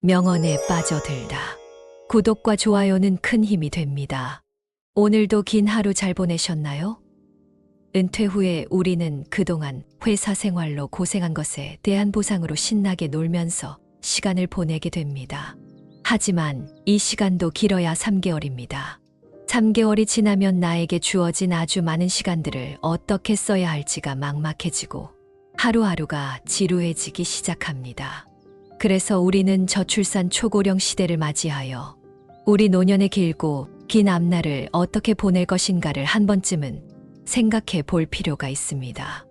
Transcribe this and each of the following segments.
명언에 빠져들다. 구독과 좋아요는 큰 힘이 됩니다. 오늘도 긴 하루 잘 보내셨나요? 은퇴 후에 우리는 그동안 회사 생활로 고생한 것에 대한 보상으로 신나게 놀면서 시간을 보내게 됩니다. 하지만 이 시간도 길어야 3개월입니다. 3개월이 지나면 나에게 주어진 아주 많은 시간들을 어떻게 써야 할지가 막막해지고 하루하루가 지루해지기 시작합니다. 그래서 우리는 저출산 초고령 시대를 맞이하여 우리 노년의 길고 긴 앞날을 어떻게 보낼 것인가를 한 번쯤은 생각해 볼 필요가 있습니다.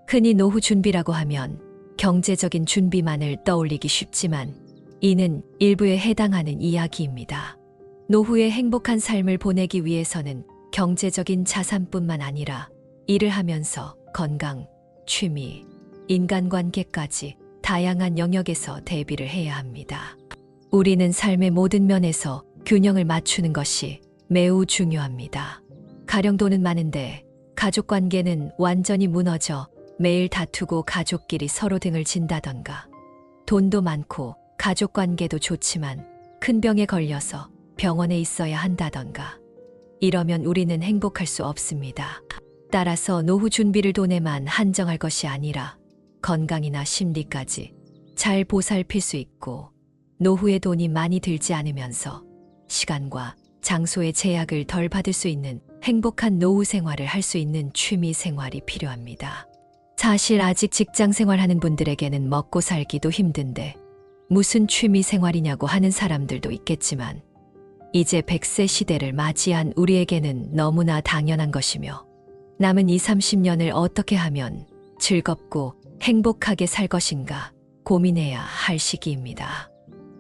흔히 노후 준비라고 하면 경제적인 준비만을 떠올리기 쉽지만 이는 일부에 해당하는 이야기입니다. 노후의 행복한 삶을 보내기 위해서는 경제적인 자산뿐만 아니라 일을 하면서 건강, 취미, 인간관계까지 다양한 영역에서 대비를 해야 합니다. 우리는 삶의 모든 면에서 균형을 맞추는 것이 매우 중요합니다. 가령 돈은 많은데 가족 관계는 완전히 무너져 매일 다투고 가족끼리 서로 등을 진다던가, 돈도 많고 가족 관계도 좋지만 큰 병에 걸려서 병원에 있어야 한다던가, 이러면 우리는 행복할 수 없습니다. 따라서 노후 준비를 돈에만 한정할 것이 아니라 건강이나 심리까지 잘 보살필 수 있고, 노후에 돈이 많이 들지 않으면서 시간과 장소의 제약을 덜 받을 수 있는 행복한 노후 생활을 할 수 있는 취미 생활이 필요합니다. 사실 아직 직장 생활하는 분들에게는 먹고 살기도 힘든데 무슨 취미 생활이냐고 하는 사람들도 있겠지만, 이제 100세 시대를 맞이한 우리에게는 너무나 당연한 것이며, 남은 20, 30년을 어떻게 하면 즐겁고 행복하게 살 것인가 고민해야 할 시기입니다.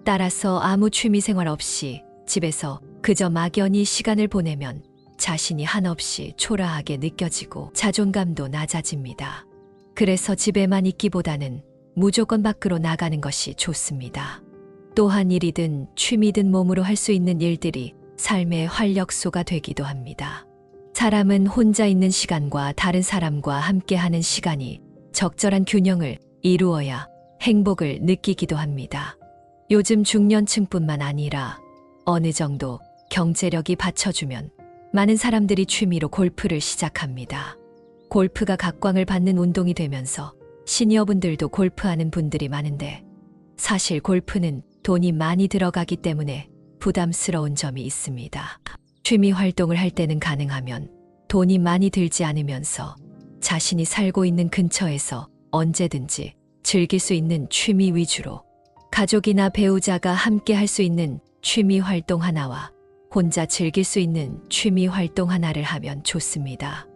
따라서 아무 취미 생활 없이 집에서 그저 막연히 시간을 보내면 자신이 한없이 초라하게 느껴지고 자존감도 낮아집니다. 그래서 집에만 있기보다는 무조건 밖으로 나가는 것이 좋습니다. 또한 일이든 취미든 몸으로 할 수 있는 일들이 삶의 활력소가 되기도 합니다. 사람은 혼자 있는 시간과 다른 사람과 함께하는 시간이 적절한 균형을 이루어야 행복을 느끼기도 합니다. 요즘 중년층뿐만 아니라 어느 정도 경제력이 받쳐주면 많은 사람들이 취미로 골프를 시작합니다. 골프가 각광을 받는 운동이 되면서 시니어분들도 골프하는 분들이 많은데, 사실 골프는 돈이 많이 들어가기 때문에 부담스러운 점이 있습니다. 취미 활동을 할 때는 가능하면 돈이 많이 들지 않으면서 자신이 살고 있는 근처에서 언제든지 즐길 수 있는 취미 위주로, 가족이나 배우자가 함께 할 수 있는 취미 활동 하나와 혼자 즐길 수 있는 취미 활동 하나를 하면 좋습니다.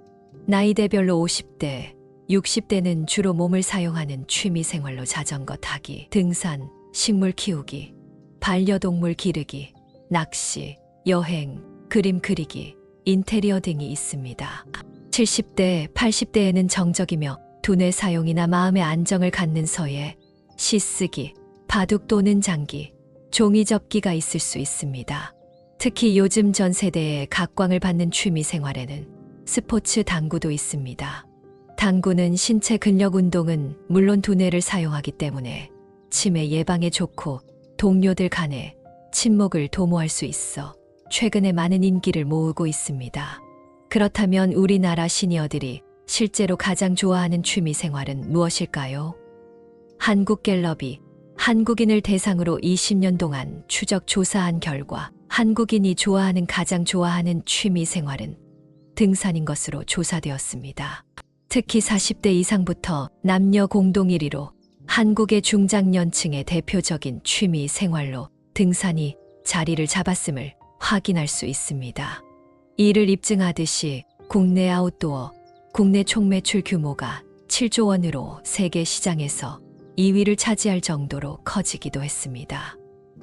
나이대별로 50대, 60대는 주로 몸을 사용하는 취미 생활로 자전거 타기, 등산, 식물 키우기, 반려동물 기르기, 낚시, 여행, 그림 그리기, 인테리어 등이 있습니다. 70대, 80대에는 정적이며 두뇌 사용이나 마음의 안정을 갖는 서예, 시 쓰기, 바둑 또는 장기, 종이 접기가 있을 수 있습니다. 특히 요즘 전 세대에 각광을 받는 취미 생활에는 스포츠 당구도 있습니다. 당구는 신체 근력 운동은 물론 두뇌를 사용하기 때문에 치매 예방에 좋고 동료들 간의 친목을 도모할 수 있어 최근에 많은 인기를 모으고 있습니다. 그렇다면 우리나라 시니어들이 실제로 가장 좋아하는 취미 생활은 무엇일까요? 한국갤럽이 한국인을 대상으로 20년 동안 추적 조사한 결과 한국인이 가장 좋아하는 취미 생활은 등산인 것으로 조사되었습니다. 특히 40대 이상부터 남녀 공동 1위로 한국의 중장년층의 대표적인 취미 생활로 등산이 자리를 잡았음을 확인할 수 있습니다. 이를 입증하듯이 국내 아웃도어, 국내 총매출 규모가 7조 원으로 세계 시장에서 2위를 차지할 정도로 커지기도 했습니다.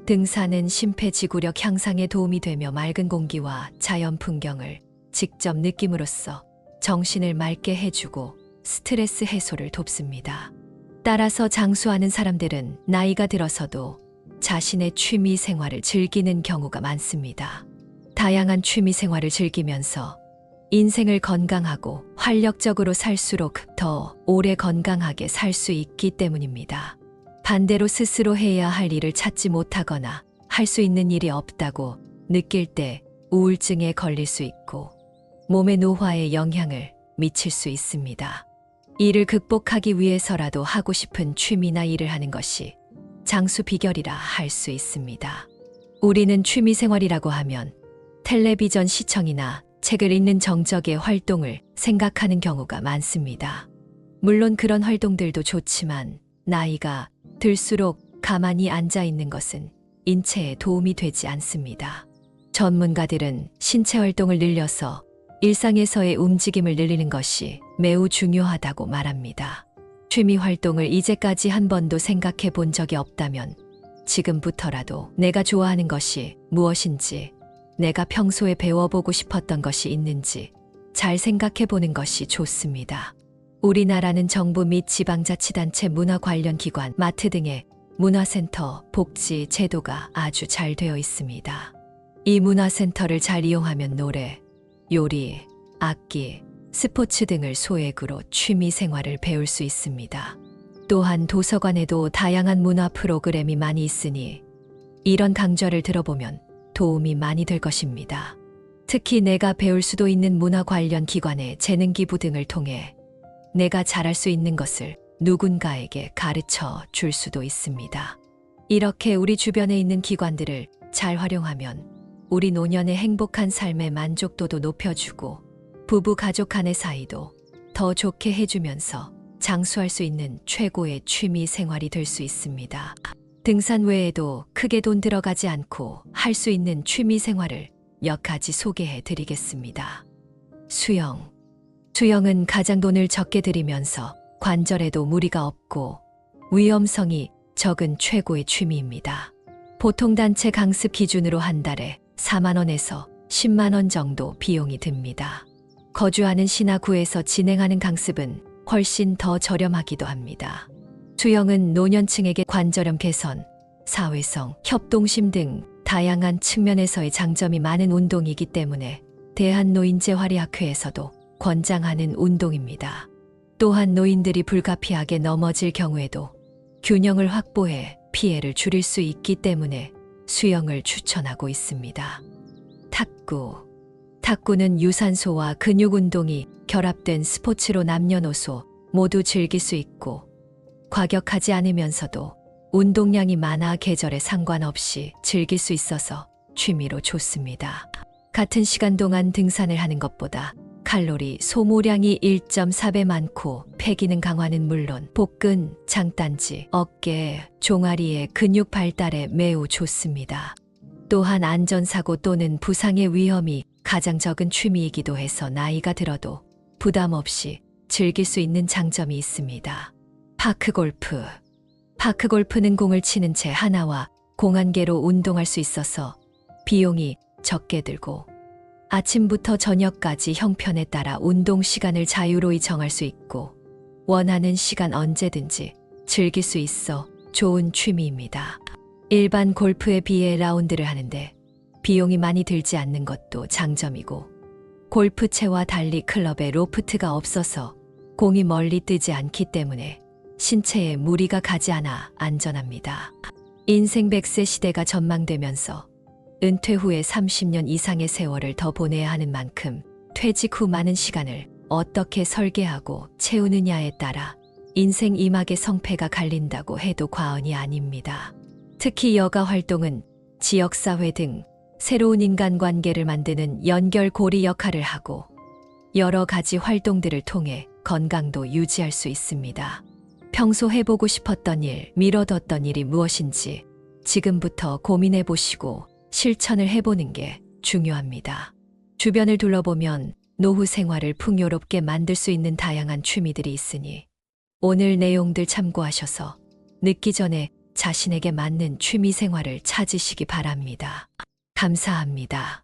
등산은 심폐지구력 향상에 도움이 되며 맑은 공기와 자연 풍경을 직접 느낌으로써 정신을 맑게 해주고 스트레스 해소를 돕습니다. 따라서 장수하는 사람들은 나이가 들어서도 자신의 취미 생활을 즐기는 경우가 많습니다. 다양한 취미 생활을 즐기면서 인생을 건강하고 활력적으로 살수록 더 오래 건강하게 살 수 있기 때문입니다. 반대로 스스로 해야 할 일을 찾지 못하거나 할 수 있는 일이 없다고 느낄 때 우울증에 걸릴 수 있고 몸의 노화에 영향을 미칠 수 있습니다. 이를 극복하기 위해서라도 하고 싶은 취미나 일을 하는 것이 장수 비결이라 할 수 있습니다. 우리는 취미 생활이라고 하면 텔레비전 시청이나 책을 읽는 정적의 활동을 생각하는 경우가 많습니다. 물론 그런 활동들도 좋지만 나이가 들수록 가만히 앉아 있는 것은 인체에 도움이 되지 않습니다. 전문가들은 신체 활동을 늘려서 일상에서의 움직임을 늘리는 것이 매우 중요하다고 말합니다. 취미 활동을 이제까지 한 번도 생각해 본 적이 없다면 지금부터라도 내가 좋아하는 것이 무엇인지, 내가 평소에 배워보고 싶었던 것이 있는지 잘 생각해 보는 것이 좋습니다. 우리나라는 정부 및 지방자치단체 문화 관련 기관, 마트 등의 문화센터, 복지 제도가 아주 잘 되어 있습니다. 이 문화센터를 잘 이용하면 노래, 요리, 악기, 스포츠 등을 소액으로 취미 생활을 배울 수 있습니다. 또한 도서관에도 다양한 문화 프로그램이 많이 있으니 이런 강좌를 들어보면 도움이 많이 될 것입니다. 특히 내가 배울 수도 있는 문화 관련 기관의 재능기부 등을 통해 내가 잘할 수 있는 것을 누군가에게 가르쳐 줄 수도 있습니다. 이렇게 우리 주변에 있는 기관들을 잘 활용하면 우리 노년의 행복한 삶의 만족도도 높여주고 부부 가족 간의 사이도 더 좋게 해주면서 장수할 수 있는 최고의 취미 생활이 될 수 있습니다. 등산 외에도 크게 돈 들어가지 않고 할 수 있는 취미 생활을 몇 가지 소개해 드리겠습니다. 수영. 수영은 가장 돈을 적게 들이면서 관절에도 무리가 없고 위험성이 적은 최고의 취미입니다. 보통 단체 강습 기준으로 한 달에 4만 원에서 10만 원 정도 비용이 듭니다. 거주하는 시나 구에서 진행하는 강습은 훨씬 더 저렴하기도 합니다. 수영은 노년층에게 관절염 개선, 사회성, 협동심 등 다양한 측면에서의 장점이 많은 운동이기 때문에 대한노인재활의학회에서도 권장하는 운동입니다. 또한 노인들이 불가피하게 넘어질 경우에도 균형을 확보해 피해를 줄일 수 있기 때문에 수영을 추천하고 있습니다. 탁구. 탁구는 유산소와 근육 운동이 결합된 스포츠로 남녀노소 모두 즐길 수 있고 과격하지 않으면서도 운동량이 많아 계절에 상관없이 즐길 수 있어서 취미로 좋습니다. 같은 시간 동안 등산을 하는 것보다 칼로리 소모량이 1.4배 많고 폐기능 강화는 물론 복근, 장단지, 어깨, 종아리의 근육 발달에 매우 좋습니다. 또한 안전사고 또는 부상의 위험이 가장 적은 취미이기도 해서 나이가 들어도 부담 없이 즐길 수 있는 장점이 있습니다. 파크골프. 파크골프는 공을 치는 채 하나와 공 한 개로 운동할 수 있어서 비용이 적게 들고 아침부터 저녁까지 형편에 따라 운동 시간을 자유로이 정할 수 있고 원하는 시간 언제든지 즐길 수 있어 좋은 취미입니다. 일반 골프에 비해 라운드를 하는데 비용이 많이 들지 않는 것도 장점이고 골프채와 달리 클럽에 로프트가 없어서 공이 멀리 뜨지 않기 때문에 신체에 무리가 가지 않아 안전합니다. 인생 100세 시대가 전망되면서 은퇴 후에 30년 이상의 세월을 더 보내야 하는 만큼 퇴직 후 많은 시간을 어떻게 설계하고 채우느냐에 따라 인생 이막의 성패가 갈린다고 해도 과언이 아닙니다. 특히 여가 활동은 지역사회 등 새로운 인간관계를 만드는 연결고리 역할을 하고 여러 가지 활동들을 통해 건강도 유지할 수 있습니다. 평소 해보고 싶었던 일, 미뤄뒀던 일이 무엇인지 지금부터 고민해 보시고 실천을 해보는 게 중요합니다. 주변을 둘러보면 노후 생활을 풍요롭게 만들 수 있는 다양한 취미들이 있으니 오늘 내용들 참고하셔서 늦기 전에 자신에게 맞는 취미 생활을 찾으시기 바랍니다. 감사합니다.